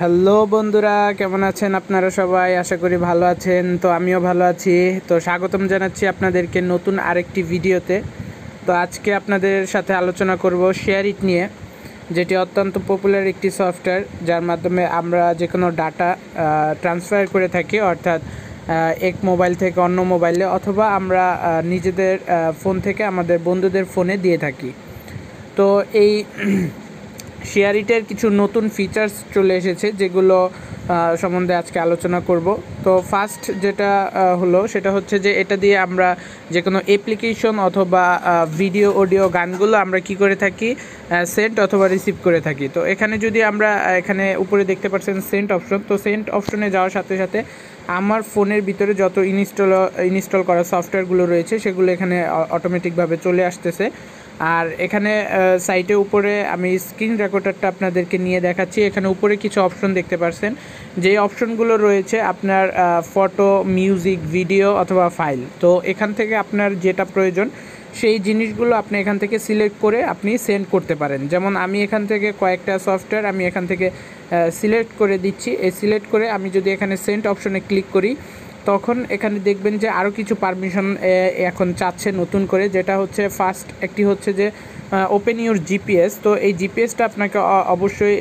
Hello বন্ধুরা, কেমন আছেন আপনারা সবাই? আশা করি ভালো আছেন। তো আমিও ভালো আছি। তো স্বাগতম জানাচ্ছি আপনাদেরকে নতুন আরেকটি ভিডিওতে। তো আজকে আপনাদের সাথে আলোচনা করব শেয়ার ইট নিয়ে, যেটি অত্যন্ত পপুলার একটি সফটওয়্যার, যার মাধ্যমে আমরা যে কোনো ডাটা ট্রান্সফার করে থাকি, অর্থাৎ এক মোবাইল থেকে অন্য মোবাইলে, অথবা আমরা নিজেদের ফোন থেকে আমাদের বন্ধুদের ফোনে দিয়ে থাকি। তো এই শেয়ার ইটের কিছু নতুন ফিচার্স চলে এসেছে, যেগুলো সম্বন্ধে আজকে আলোচনা করব। তো ফার্স্ট যেটা হলো সেটা হচ্ছে যে এটা দিয়ে আমরা যে কোনো অ্যাপ্লিকেশন অথবা ভিডিও অডিও গানগুলো আমরা কি করে থাকি, সেন্ড অথবা রিসিভ করে থাকি। তো এখানে যদি আমরা এখানে উপরে দেখতে পাচ্ছেন সেন্ড অপশন, তো সেন্ড অপশনে যাওয়ার সাথে সাথে আমার ফোনের ভিতরে যত ইনস্টল করা সফটওয়্যারগুলো রয়েছে সেগুলো এখানে অটোমেটিকভাবে চলে আসতেছে। আর এখানে সাইটের উপরে আমি স্ক্রিন রেকর্ডারটা আপনাদেরকে নিয়ে দেখাচ্ছি। এখানে উপরে কিছু অপশন দেখতে পাচ্ছেন, যে অপশনগুলো রয়েছে আপনার ফটো, মিউজিক, ভিডিও অথবা ফাইল। তো এখান থেকে আপনার যেটা প্রয়োজন সেই জিনিসগুলো আপনি এখান থেকে সিলেক্ট করে আপনি সেন্ড করতে পারেন। যেমন আমি এখান থেকে কয়েকটা সফটওয়্যার আমি এখান থেকে সিলেক্ট করে দিচ্ছি। এই সিলেক্ট করে আমি যদি এখানে সেন্ড অপশনে ক্লিক করি, তখন এখানে দেখবেন যে আরও কিছু পারমিশন এখন চাচ্ছে নতুন করে, যেটা হচ্ছে ফার্স্ট একটি হচ্ছে যে ওপেন ইউর জিপিএস। তো এই জিপিএসটা আপনাকে অবশ্যই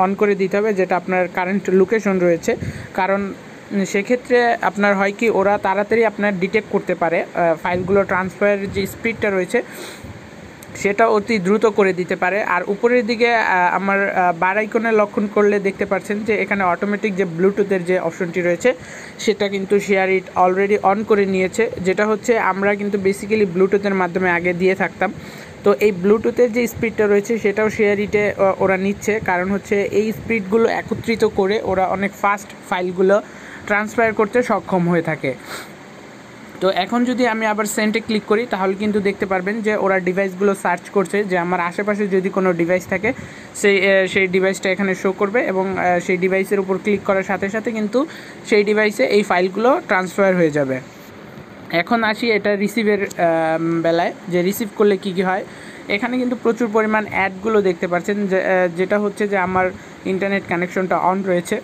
অন করে দিতে হবে, যেটা আপনার কারেন্ট লোকেশন রয়েছে, কারণ সেক্ষেত্রে আপনার হয় কি, ওরা তাড়াতাড়ি আপনার ডিটেক্ট করতে পারে, ফাইলগুলো ট্রান্সফারের যে স্পিডটা রয়েছে সেটা অতি দ্রুত করে দিতে পারে। আর উপরের দিকে আমার বার আইকনে লক্ষণ করলে দেখতে পাচ্ছেন যে এখানে অটোমেটিক যে ব্লুটুথের যে অপশনটি রয়েছে সেটা কিন্তু শেয়ার ইট অলরেডি অন করে নিয়েছে, যেটা হচ্ছে আমরা কিন্তু বেসিক্যালি ব্লুটুথের মাধ্যমে আগে দিয়ে থাকতাম। তো এই ব্লুটুথের যে স্পিডটা রয়েছে সেটাও শেয়ার ইটে ওরা নিচ্ছে, কারণ হচ্ছে এই স্পিডগুলো একত্রিত করে ওরা অনেক ফাস্ট ফাইলগুলো ট্রান্সফার করতে সক্ষম হয়ে থাকে। তো এখন যদি আমি আবার সেন্টে ক্লিক করি, তাহলে কিন্তু দেখতে পারবেন যে ওরা ডিভাইসগুলো সার্চ করছে, যে আমার আশেপাশে যদি কোনো ডিভাইস থাকে সেই ডিভাইসটা এখানে শো করবে, এবং সেই ডিভাইসের উপর ক্লিক করার সাথে সাথে কিন্তু সেই ডিভাইসে এই ফাইলগুলো ট্রান্সফার হয়ে যাবে। এখন আসি এটা রিসিভের বেলায়, যে রিসিভ করলে কী কী হয়। এখানে কিন্তু প্রচুর পরিমাণ অ্যাডগুলো দেখতে পাচ্ছেন, যেটা হচ্ছে যে আমার ইন্টারনেট কানেকশনটা অন রয়েছে,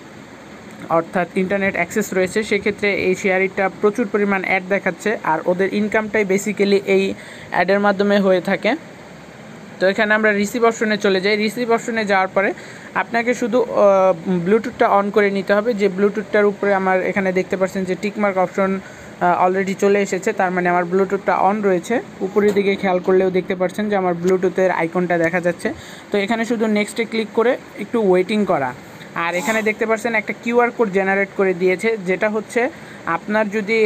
অর্থাৎ ইন্টারনেট অ্যাক্সেস রয়েছে। সেক্ষেত্রে এই শেয়ার ইটটা প্রচুর পরিমাণ অ্যাড দেখাচ্ছে, আর ওদের ইনকামটাই বেসিক্যালি এই অ্যাডের মাধ্যমে হয়ে থাকে। তো এখানে আমরা রিসিভ অপশনে চলে যাই। রিসিভ অপশনে যাওয়ার পরে আপনাকে শুধু ব্লুটুথটা অন করে নিতে হবে, যে ব্লুটুথটার উপরে আমার এখানে দেখতে পাচ্ছেন যে টিকমার্ক অপশন অলরেডি চলে এসেছে, তার মানে আমার ব্লুটুথটা অন রয়েছে। উপরের দিকে খেয়াল করলেও দেখতে পাচ্ছেন যে আমার ব্লুটুথের আইকনটা দেখা যাচ্ছে। তো এখানে শুধু নেক্সটে ক্লিক করে একটু ওয়েটিং করা। আর এখানে দেখতে পাচ্ছেন একটা কিউআর কোড জেনারেট করে দিয়েছে, যেটা হচ্ছে আপনার যদি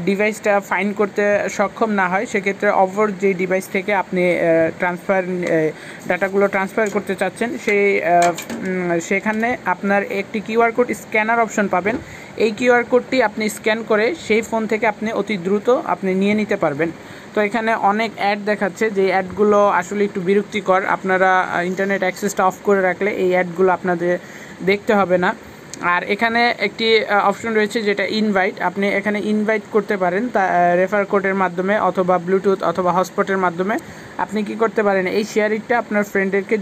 ডিভাইসটা ফাইন্ড করতে সক্ষম না হয়, সেক্ষেত্রে অপর যে ডিভাইস থেকে আপনি ডাটাগুলো ট্রান্সফার করতে চাচ্ছেন সেখানে আপনার একটি কিউআর কোড স্ক্যানার অপশন পাবেন। এই কিউআর কোডটি আপনি স্ক্যান করে সেই ফোন থেকে আপনি অতি দ্রুত আপনি নিয়ে নিতে পারবেন। তো এখানে অনেক অ্যাড দেখাচ্ছে, যে অ্যাডগুলো আসলে একটু বিরক্তিকর। আপনারা ইন্টারনেট অ্যাক্সেসটা অফ করে রাখলে এই অ্যাডগুলো আপনাদের দেখতে হবে না। আর এখানে একটি অপশন রয়েছে যেটা ইনভাইট, আপনি এখানে ইনভাইট করতে পারেন তা রেফার কোডের মাধ্যমে অথবা ব্লুটুথ অথবা হটস্পটের মাধ্যমে আপনি কি করতে পারেন, এই শেয়ার ইটটা আপনার ফ্রেন্ডদেরকে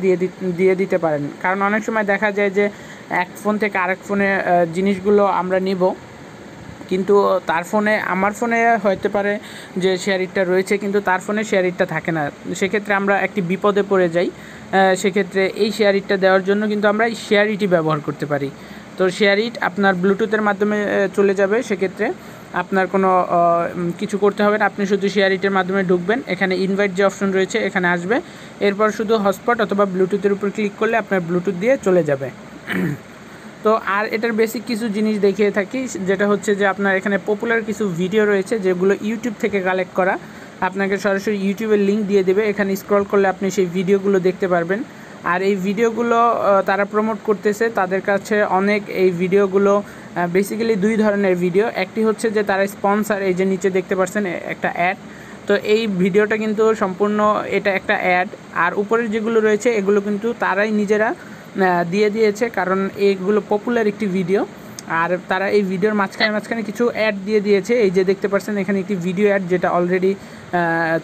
দিয়ে দিতে পারেন। কারণ অনেক সময় দেখা যায় যে এক ফোন থেকে আরেক ফোনে জিনিসগুলো আমরা নিব, কিন্তু তার ফোনে, আমার ফোনে হতে পারে যে শেয়ার ইটটা রয়েছে, কিন্তু তার ফোনে শেয়ার ইটটা থাকে না। সেক্ষেত্রে আমরা একটি বিপদে পড়ে যাই। সেক্ষেত্রে এই শেয়ার ইটটা দেওয়ার জন্য কিন্তু আমরা এই শেয়ার ইটই ব্যবহার করতে পারি। তো শেয়ার ইট আপনার ব্লুটুথের মাধ্যমে চলে যাবে, সেক্ষেত্রে আপনার কোনো কিছু করতে হবে না। আপনি শুধু শেয়ার ইটের মাধ্যমে ঢুকবেন, এখানে ইনভাইট যে অপশন রয়েছে এখানে আসবে, এরপর শুধু হটস্পট অথবা ব্লুটুথের উপর ক্লিক করলে আপনার ব্লুটুথ দিয়ে চলে যাবে। তো আর এটার বেসিক কিছু জিনিস দেখিয়ে থাকি, যেটা হচ্ছে যে আপনার এখানে পপুলার কিছু ভিডিও রয়েছে যেগুলো ইউটিউব থেকে কালেক্ট করা, আপনাকে সরাসরি ইউটিউবের লিঙ্ক দিয়ে দেবে। এখানে স্ক্রল করলে আপনি সেই ভিডিওগুলো দেখতে পারবেন। আর এই ভিডিওগুলো তারা প্রমোট করতেছে, তাদের কাছে অনেক এই ভিডিওগুলো বেসিক্যালি দুই ধরনের ভিডিও। একটি হচ্ছে যে তারা স্পন্সার, এই যে নিচে দেখতে পাচ্ছেন একটা অ্যাড, তো এই ভিডিওটা কিন্তু সম্পূর্ণ এটা একটা অ্যাড। আর উপরের যেগুলো রয়েছে এগুলো কিন্তু তারাই নিজেরা দিয়ে দিয়েছে, কারণ এইগুলো পপুলার একটি ভিডিও। আর তারা এই ভিডিওর মাঝখানে কিছু অ্যাড দিয়ে দিয়েছে। এই যে দেখতে পাচ্ছেন এখানে একটি ভিডিও অ্যাড, যেটা অলরেডি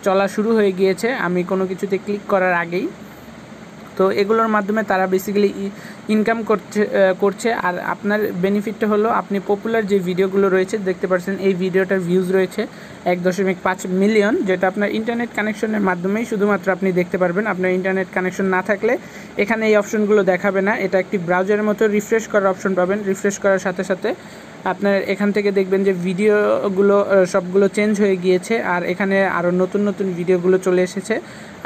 চলা শুরু হয়ে গিয়েছে আমি কোনো কিছুতে ক্লিক করার আগেই। তো এগুলোর মাধ্যমে তারা বেসিক্যালি ইনকাম করছে। আর আপনার বেনিফিটটা হলো আপনি পপুলার যে ভিডিওগুলো রয়েছে দেখতে পাচ্ছেন, এই ভিডিওটার ভিউজ রয়েছে 1.5 মিলিয়ন, যেটা আপনার ইন্টারনেট কানেকশনের মাধ্যমেই শুধুমাত্র আপনি দেখতে পারবেন। আপনার ইন্টারনেট কানেকশন না থাকলে এখানে এই অপশনগুলো দেখাবে না। এটা একটি ব্রাউজারের মতো রিফ্রেশ করার অপশন পাবেন। রিফ্রেশ করার সাথে সাথে আপনার এখান থেকে দেখবেন যে ভিডিওগুলো সবগুলো চেঞ্জ হয়ে গিয়েছে, আর এখানে আরও নতুন নতুন ভিডিওগুলো চলে এসেছে।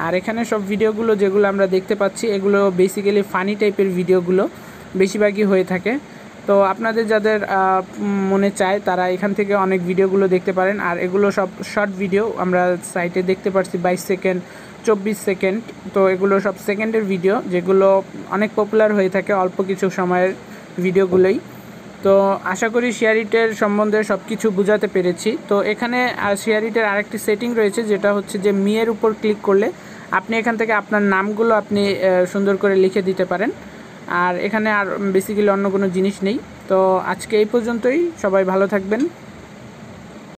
আর এখানে সব ভিডিওগুলো যেগুলো আমরা দেখতে পাচ্ছি এগুলো বেসিক্যালি ফানি টাইপের ভিডিওগুলো বেশিরভাগই হয়ে থাকে। তো আপনাদের যাদের মনে চায় তারা এখান থেকে অনেক ভিডিওগুলো দেখতে পারেন। আর এগুলো সব শর্ট ভিডিও, আমরা সাইটে দেখতে পাচ্ছি 22 সেকেন্ড, 24 সেকেন্ড। তো এগুলো সব সেকেন্ডের ভিডিও, যেগুলো অনেক পপুলার হয়ে থাকে অল্প কিছু সময়ের ভিডিওগুলোই। তো আশা করি শেয়ারিটের সম্বন্ধে সব কিছু বোঝাতে পেরেছি। তো এখানে শেয়ারিটের আরেকটি সেটিং রয়েছে, যেটা হচ্ছে যে মিয়ের উপর ক্লিক করলে আপনি এখান থেকে আপনার নামগুলো আপনি সুন্দর করে লিখে দিতে পারেন। আর এখানে আর বেসিক্যালি অন্য কোনো জিনিস নেই। তো আজকে এই পর্যন্তই, সবাই ভালো থাকবেন।